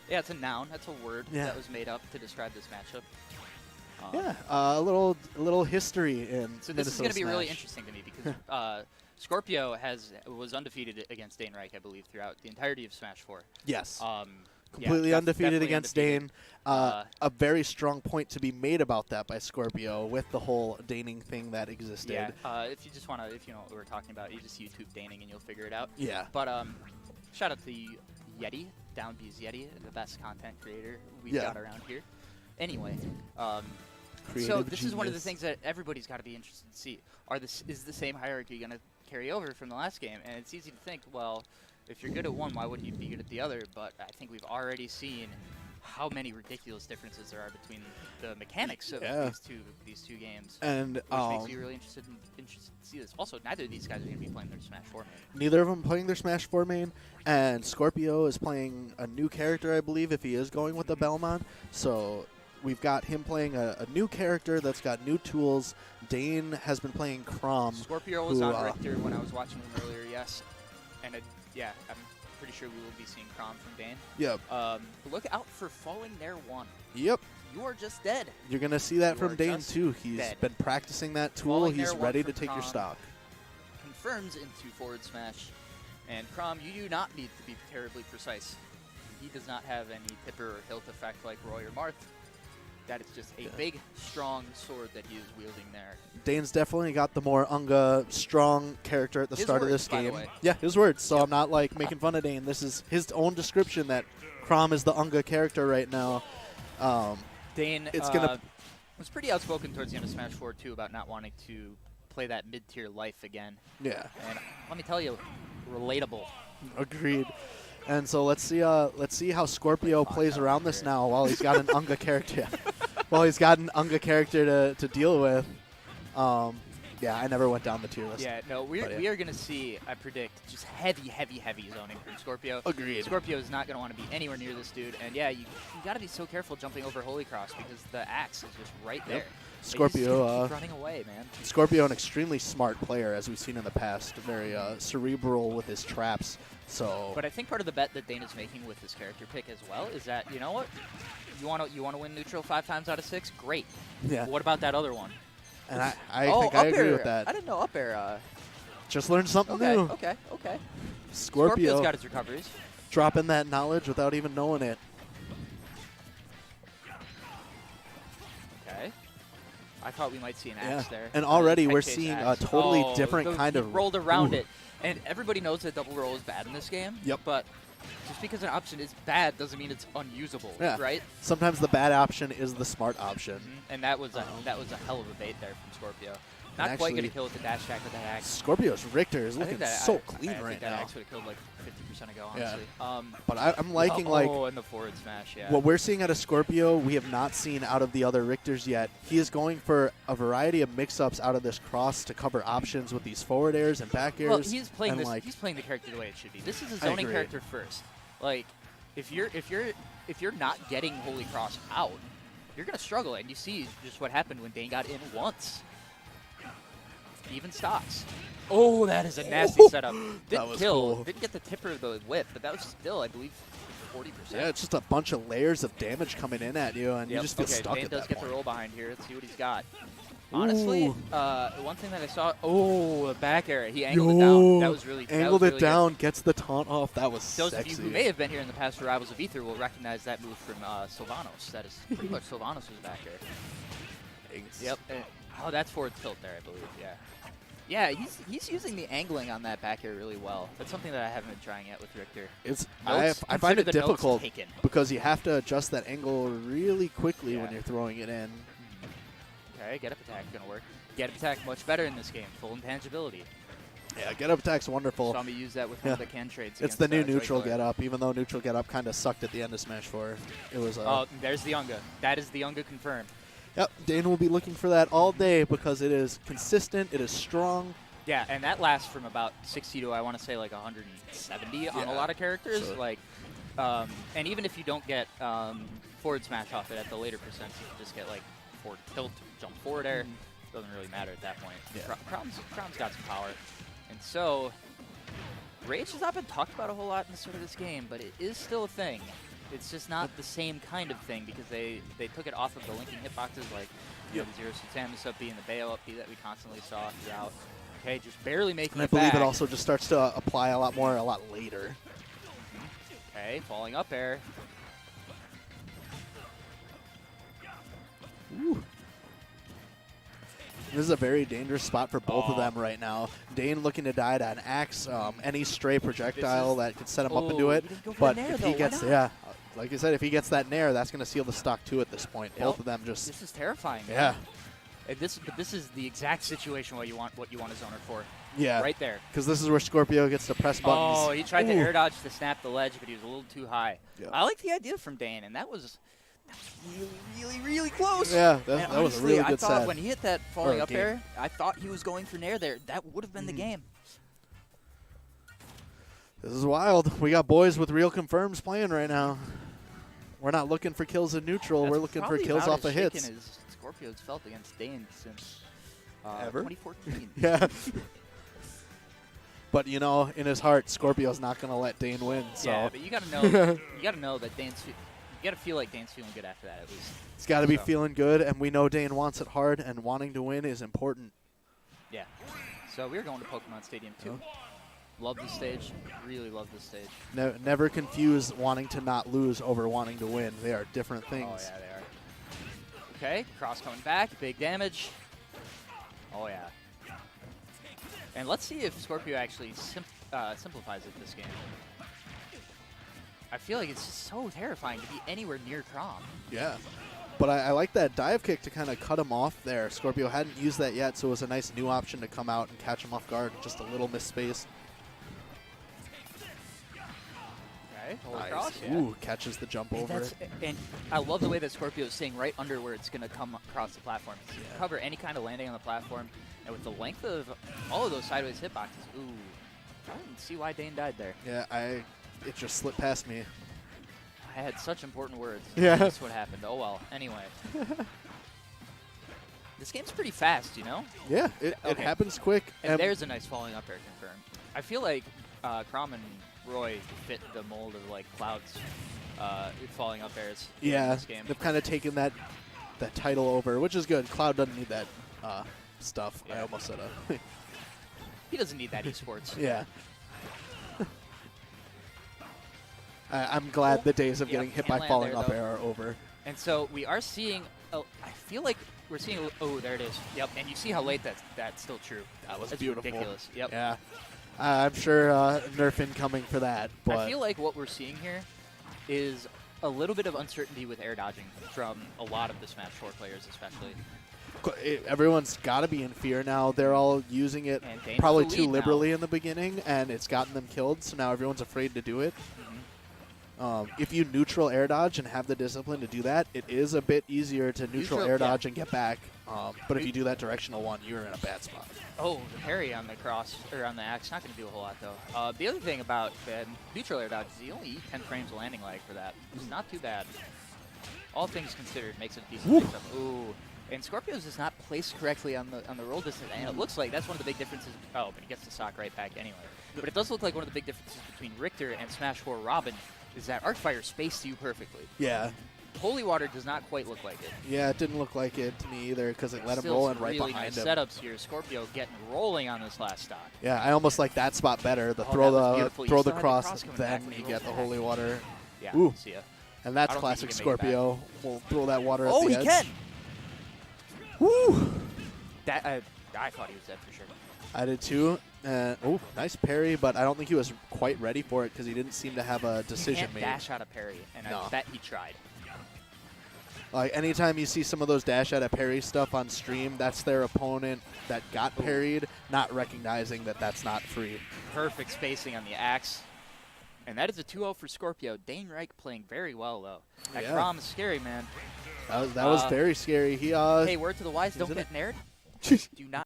Yeah, it's a noun. That's a word Yeah. that was made up to describe this matchup. Yeah, a little history in So this is Minnesota going to be really Smash. interesting to me because Skorpio was undefeated against DaneReich, I believe, throughout the entirety of Smash 4. Yes. Yeah, Completely undefeated definitely against undefeated. Dane. A very strong point to be made about that by Skorpio with the whole Daning thing that existed. Yeah, if you just want to, if you know what we're talking about, you just YouTube Daning and you'll figure it out. Yeah. But shout out to Yeti, Downbees Yeti, the best content creator we've got around here. Anyway, so this is one of the things that everybody's got to be interested to see. Is the same hierarchy going to carry over from the last game? And it's easy to think, well, if you're good at one, why wouldn't you be good at the other? But I think we've already seen how many ridiculous differences there are between the mechanics of these two games. And which makes you really interested to see this. Also, neither of these guys are going to be playing their Smash 4 main. Neither of them playing their Smash 4 main, and Skorpio is playing a new character, I believe, if he is going with the Belmont. So we've got him playing a new character that's got new tools. Dane has been playing Chrom. Skorpio was on Richter when I was watching him earlier, yes. And yeah, I'm pretty sure we will be seeing Chrom from Dane. Yep. Look out for Falling There 1. Yep. You are just dead. You're going to see that from Dane, too. He's been practicing that tool. He's ready to take your stock. Confirms into forward smash. And Chrom, you do not need to be terribly precise. He does not have any tipper or hilt effect like Roy or Marth. That is just a big, strong sword that he is wielding there. Dane's definitely got the more Unga strong character at the start of this game. Yeah, his words. So I'm not like making fun of Dane. This is his own description that Chrom is the Unga character right now. Dane was pretty outspoken towards the end of Smash 4 too about not wanting to play that mid-tier life again. Yeah. And let me tell you, relatable. Agreed. And so let's see how Skorpio plays around this now while he's got an Unga character. While he's got an Unga character to deal with. Yeah, I never went down the tier list. Yeah, no, we are going to see, I predict, just heavy zoning from Skorpio. Agreed. Skorpio is not going to want to be anywhere near this dude. And yeah, you got to be so careful jumping over Holy Cross because the axe is just right there. Skorpio, keep running away, man. Skorpio, an extremely smart player, as we've seen in the past. Very cerebral with his traps. So. But I think part of the bet that Dane is making with his character pick as well is that, you know what? You want to win neutral 5 times out of 6? Great. Yeah. But what about that other one? And I think I agree with that. I didn't know up air. Just learned something new. Okay. Skorpio's got his recoveries. Dropping that knowledge without even knowing it. Okay. I thought we might see an axe there. And already we're seeing a totally different kind of... rolled around it. And everybody knows that double roll is bad in this game. Yep. But just because an option is bad doesn't mean it's unusable, right? Sometimes the bad option is the smart option. And that was a hell of a bait there from Skorpio. Not quite going to kill with the dash attack with that axe. Skorpio's Richter is looking so clean right now. I think that axe would have killed like 50% ago, honestly. Yeah. But I'm liking and the forward smash, what we're seeing out of Skorpio, we have not seen out of the other Richters yet. He is going for a variety of mix-ups out of this cross to cover options with these forward airs and back airs. Well, he's playing he's playing the character the way it should be. This is a zoning character first. Like, if you're not getting Holy Cross out, you're gonna struggle. And you see just what happened when Dane got in once. Even stocks. Oh, that is a nasty setup. Didn't kill. Cool. Didn't get the tipper of the whip, but that was still, I believe, 40%. Yeah, it's just a bunch of layers of damage coming in at you, and you just feel stuck Dane at that does get point. the roll behind here. Let's see what he's got. Honestly, one thing that I saw, the back air. He angled it down. That was really angled it down, good. gets the taunt off. That was Those sexy. of you who may have been here in the past for Rivals of Ether will recognize that move from Sylvanos. That is pretty much Sylvanos' back air. Yep. That's forward tilt there, I believe. Yeah. Yeah, he's using the angling on that back air really well. That's something that I haven't been trying yet with Richter. I find it difficult because you have to adjust that angle really quickly when you're throwing it in. Okay, get up attack gonna work. Get up attack much better in this game. Full intangibility. Yeah, get up attack's wonderful. Saw me use that with one of the can trades. It's the new neutral get up, even though neutral get up kind of sucked at the end of Smash 4. It was. There's the Unga. That is the Unga confirmed. Yep, Dane will be looking for that all day because it is consistent, it is strong. Yeah, and that lasts from about 60 to, I want to say, like 170 on a lot of characters. So. And even if you don't get forward smash off it at the later percents, you can just get like forward tilt, jump forward air. Doesn't really matter at that point. Yeah. Chrom's got some power. And so, Rage has not been talked about a whole lot in this game, but it is still a thing. It's just not the same kind of thing because they took it off of the linking hitboxes like the 0 Samus up B and the Bayo up B that we constantly saw throughout. Okay, just barely making it back. I believe it also just starts to apply a lot later. Okay, falling up air. Ooh. This is a very dangerous spot for both of them right now. Dane looking to die to an axe, any stray projectile that could set him up into it. But if he gets, like I said, if he gets that nair, that's going to seal the stock too at this point. Both of them just. This is terrifying. Yeah. And this is the exact situation what you want a zoner for. Yeah. Right there. Because this is where Skorpio gets to press buttons. Oh, he tried to air dodge to snap the ledge, but he was a little too high. Yeah. I like the idea from Dane, and that was really close. Yeah, that was a really good set. I thought when he hit that falling up air, I thought he was going for nair there. That would have been the game. This is wild. We got boys with real confirms playing right now. We're not looking for kills in neutral. We're looking for kills off of hits. As Skorpio's felt against Dane since ever 2014. Yeah. But you know, in his heart, Skorpio's not going to let Dane win. So. Yeah, but you got to know that Dane's. You got to feel like Dane's feeling good after that, at least. He's got to be feeling good, and we know Dane wants it hard, and wanting to win is important. Yeah. So we're going to Pokemon Stadium, too. Love this stage. Really love this stage. Never confuse wanting to not lose over wanting to win. They are different things. Oh, yeah, they are. Okay, cross coming back. Big damage. Oh, yeah. And let's see if Skorpio actually simplifies it this game. I feel like it's just so terrifying to be anywhere near Chrom. Yeah. But I like that dive kick to kind of cut him off there. Skorpio hadn't used that yet, so it was a nice new option to come out and catch him off guard. Just a little missed space. Okay, hold nice. Across, yeah. Ooh, catches the jump over it. And I love the way that Skorpio is staying right under where it's going to come across the platform. You can cover any kind of landing on the platform, and with the length of all of those sideways hitboxes, ooh, I didn't see why Dane died there. Yeah, it just slipped past me. I had such important words. Yeah. That's what happened. Oh, well. Anyway. This game's pretty fast, you know? Yeah, it happens quick. And there's a nice falling up air confirm. I feel like Chrom and Roy fit the mold of, like, Cloud's falling up airs in this game. They've kind of taken that title over, which is good. Cloud doesn't need that stuff. Yeah. I almost said a... He doesn't need that esports. Yeah. I'm glad the days of getting hit by falling up air are over. And so we are seeing, I feel like we're seeing, oh, there it is. Yep, and you see how late that's still true. That's beautiful. Ridiculous. Yep. Yeah. I'm sure nerf incoming for that. But I feel like what we're seeing here is a little bit of uncertainty with air dodging from a lot of the Smash 4 players especially. Everyone's got to be in fear now. They're all using it probably too liberally in the beginning, and it's gotten them killed, so now everyone's afraid to do it. If you neutral air dodge and have the discipline to do that, it is a bit easier to neutral air dodge and get back. But if you do that directional one, you're in a bad spot. Oh, the parry on the cross, or on the axe, not going to do a whole lot, though. The other thing about neutral air dodge is you only eat 10 frames of landing lag for that. It's not too bad. All things considered, makes it decent mix-up. Ooh. And Skorpio's is not placed correctly on the roll distance, and it looks like that's one of the big differences. Oh, but he gets the sock right back anyway. But it does look like one of the big differences between Richter and Smash 4 Robin is that Arcfire spaced you perfectly. Yeah. Holy Water does not quite look like it. Yeah, it didn't look like it to me either because it let him roll in right really behind nice him. Setups here. Skorpio getting rolling on this last stock. Yeah, I almost like that spot better. The throw the cross, then you get the Holy Water. Yeah, ooh. See ya. And that's classic Skorpio. We'll throw that water at the edge. Oh, he can! Woo! That, I thought he was dead for sure. I did too. Oh, nice parry, but I don't think he was quite ready for it because he didn't seem to have a decision made. He can't dash out a parry, and I bet he tried. Like, anytime you see some of those dash out of parry stuff on stream, that's their opponent that got parried, not recognizing that that's not free. Perfect spacing on the axe. And that is a 2-0 for Skorpio. DaneReich playing very well, though. That Chrom is scary, man. That was very scary. Hey, word to the wise, don't get nared. Do not